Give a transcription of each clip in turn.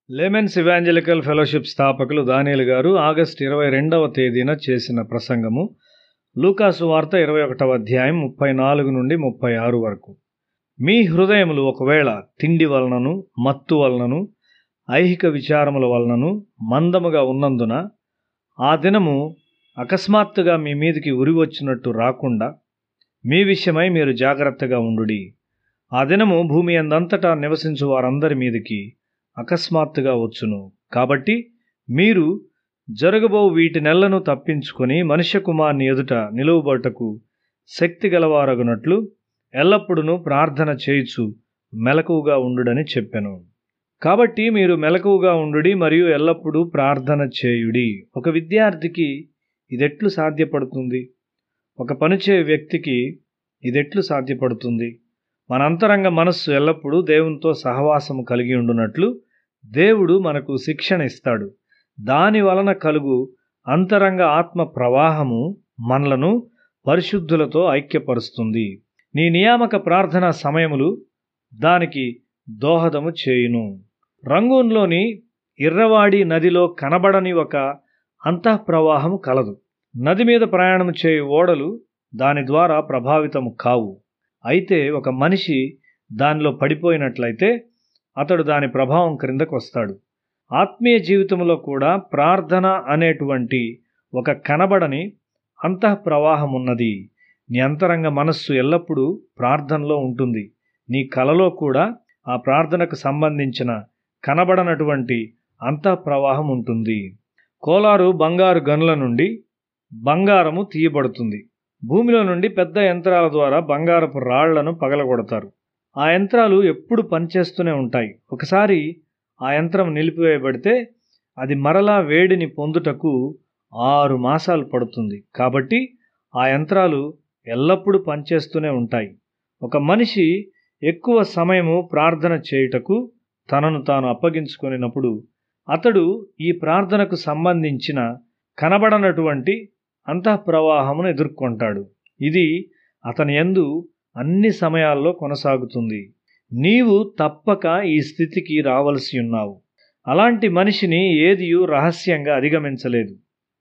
Laymen's evangelical fellowship స్థాపకులు దానియేలు గారు ఆగస్టు 22వ తేదీన చేసిన ప్రసంగము లూకాసు వార్త 21వ అధ్యాయం 34 నుండి 36 వరకు. మీ హృదయములు ఒకవేళ తిండి వలనను మత్తు వలనను ఐహిక విచారముల వలనను మందముగా ఉన్నందున ఆ దినము అకస్మాత్తుగా మీ మీదికి ఉరి వచ్చినట్టు రాకుండా మీ విషయమై మీరు జాగ్రత్తగా ఉండుడి. ఆ దినము భూమి అందంతటా నివసించు వారందరి మీదికి అకస్మాత్తుగా వచ్చును. కాబట్టి మీరు జరగబో వీటినెల్లను తప్పించుకొని మనుష్య కుమారుని ఎదుట నిలువబడుటకు శక్తి గలవారగునట్లు ఎల్లప్పుడూ ప్రార్థన చేయుచు మెలకువగా ఉండుడని చెప్పెను. కాబట్టి మీరు మెలకువగా ఉండుడి మరియు ఎల్లప్పుడూ ప్రార్థన చేయుడి. ఒక విద్యార్థికి ఇదెట్లు సాధ్యపడుతుంది? ఒక పనిచేయు వ్యక్తికి ఇదెట్లు సాధ్యపడుతుంది? మన అంతరంగ మనస్సు ఎల్లప్పుడూ దేవునితో సహవాసము కలిగి ఉండునట్లు దేవుడు మనకు శిక్షణ ఇస్తాడు. దాని వలన కలుగు అంతరంగ ఆత్మ ప్రవాహము మనలను పరిశుద్ధులతో ఐక్యపరుస్తుంది. నీ నియామక ప్రార్థనా సమయములు దానికి దోహదము చేయును. రంగూన్లోని ఇర్రవాడి నదిలో కనబడని ఒక అంతఃప్రవాహము కలదు. నది మీద ప్రయాణం చేయు ఓడలు దాని ద్వారా ప్రభావితము కావు. అయితే ఒక మనిషి దానిలో పడిపోయినట్లయితే అతడు దాని ప్రభావం క్రిందకు వస్తాడు. ఆత్మీయ జీవితంలో కూడా ప్రార్థన అనేటువంటి ఒక కనబడని అంతఃప్రవాహం ఉన్నది. నీ అంతరంగ మనస్సు ఎల్లప్పుడూ ప్రార్థనలో ఉంటుంది. నీ కలలో కూడా ఆ ప్రార్థనకు సంబంధించిన కనబడనటువంటి అంతఃప్రవాహం ఉంటుంది. కోలారు బంగారు గనుల నుండి బంగారము తీయబడుతుంది. భూమిలో నుండి పెద్ద యంత్రాల ద్వారా బంగారపు రాళ్లను పగలగొడతారు. ఆ యంత్రాలు ఎప్పుడు పనిచేస్తూనే ఉంటాయి. ఒకసారి ఆ యంత్రం నిలిపివేయబడితే అది మరలా వేడిని పొందుటకు 6 మాసాలు పడుతుంది. కాబట్టి ఆ యంత్రాలు ఎల్లప్పుడూ పనిచేస్తూనే ఉంటాయి. ఒక మనిషి ఎక్కువ సమయము ప్రార్థన చేయుటకు తనను తాను అప్పగించుకొనినప్పుడు అతడు ఈ ప్రార్థనకు సంబంధించిన కనబడనటువంటి అంతఃప్రవాహమును ఎదుర్కొంటాడు. ఇది అతని యందు అన్ని సమయాల్లో కొనసాగుతుంది. నీవు తప్పక ఈ స్థితికి రావలసి ఉన్నావు. అలాంటి మనిషిని ఏదియూ రహస్యంగా అధిగమించలేదు.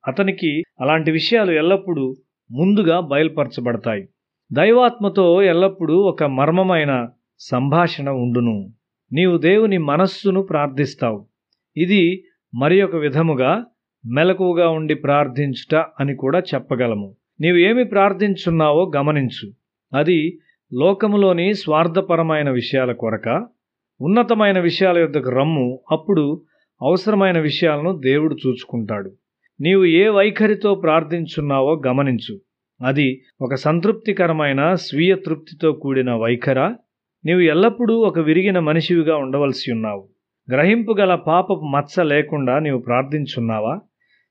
అతనికి అలాంటి విషయాలు ఎల్లప్పుడూ ముందుగా బయలుపరచబడతాయి. దైవాత్మతో ఎల్లప్పుడూ ఒక మర్మమైన సంభాషణ ఉండును. నీవు దేవుని మనస్సును ప్రార్థిస్తావు. ఇది మరి ఒక విధముగా మెలకువగా ఉండి ప్రార్థించుట అని కూడా చెప్పగలము. నీవు ఏమి ప్రార్థించున్నావో గమనించు. అది లోకములోని స్వార్థపరమైన విషయాల కొరక, ఉన్నతమైన విషయాల యొద్దకు రమ్ము. అప్పుడు అవసరమైన విషయాలను దేవుడు చూచుకుంటాడు. నీవు ఏ వైఖరితో ప్రార్థించున్నావో గమనించు. అది ఒక సంతృప్తికరమైన స్వీయ తృప్తితో కూడిన వైఖరా? నీవు ఎల్లప్పుడూ ఒక విరిగిన మనిషివిగా ఉండవలసి ఉన్నావు. గ్రహింపు గల పాపపు మచ్చ లేకుండా నీవు ప్రార్థించున్నావా?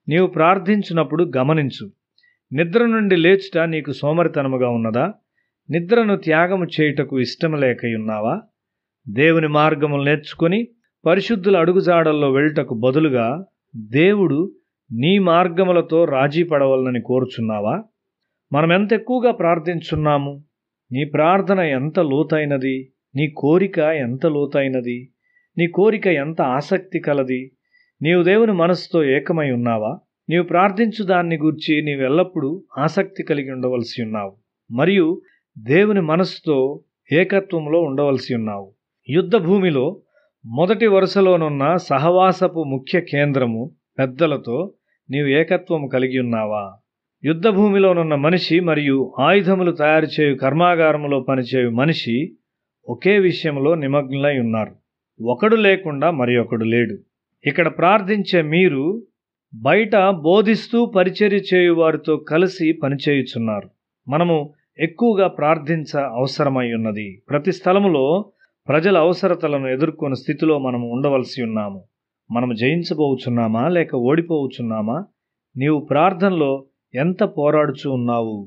నీవు ప్రార్థించినప్పుడు గమనించు. నిద్ర నుండి లేచుట నీకు సోమరితనముగా ఉన్నదా? నిద్రను త్యాగము చేయుటకు ఇష్టము లేకయున్నావా? దేవుని మార్గములు నేర్చుకొని పరిశుద్ధుల అడుగుజాడల్లో వెళ్ళుటకు బదులుగా దేవుడు నీ మార్గములతో రాజీ పడవలనని కోరుచున్నావా? మనం ఎంత ఎక్కువగా ప్రార్థించున్నాము? నీ ప్రార్థన ఎంత లోతైనది? నీ కోరిక ఎంత లోతైనది? నీ కోరిక ఎంత ఆసక్తి కలది? నీవు దేవుని మనసుతో ఏకమై ఉన్నావా? నీవు ప్రార్థించు దాన్ని గూర్చి నీవెల్లప్పుడూ ఆసక్తి కలిగి ఉండవలసి ఉన్నావు మరియు దేవుని మనసుతో ఏకత్వంలో ఉండవలసి ఉన్నావు. యుద్ధ భూమిలో మొదటి వరుసలోనున్న సహవాసపు ముఖ్య కేంద్రము పెద్దలతో నీవు ఏకత్వము కలిగి ఉన్నావా? యుద్ధ భూమిలోనున్న మనిషి మరియు ఆయుధములు తయారు చేయు కర్మాగారములో పనిచేయు మనిషి ఒకే విషయంలో నిమగ్నులై ఉన్నారు. ఒకడు లేకుండా మరి ఒకడు లేడు. ఇక్కడ ప్రార్థించే మీరు బయట బోధిస్తూ పరిచర్య చేయు వారితో కలిసి పనిచేయుచున్నారు. మనము ఎక్కువగా ప్రార్థించ అవసరమై ఉన్నది. ప్రతి స్థలములో ప్రజల అవసరతలను ఎదుర్కొనే స్థితిలో మనము ఉండవలసి ఉన్నాము. మనము జయించబోచున్నామా లేక ఓడిపోవచ్చున్నామా? నీవు ప్రార్థనలో ఎంత పోరాడుచు ఉన్నావు?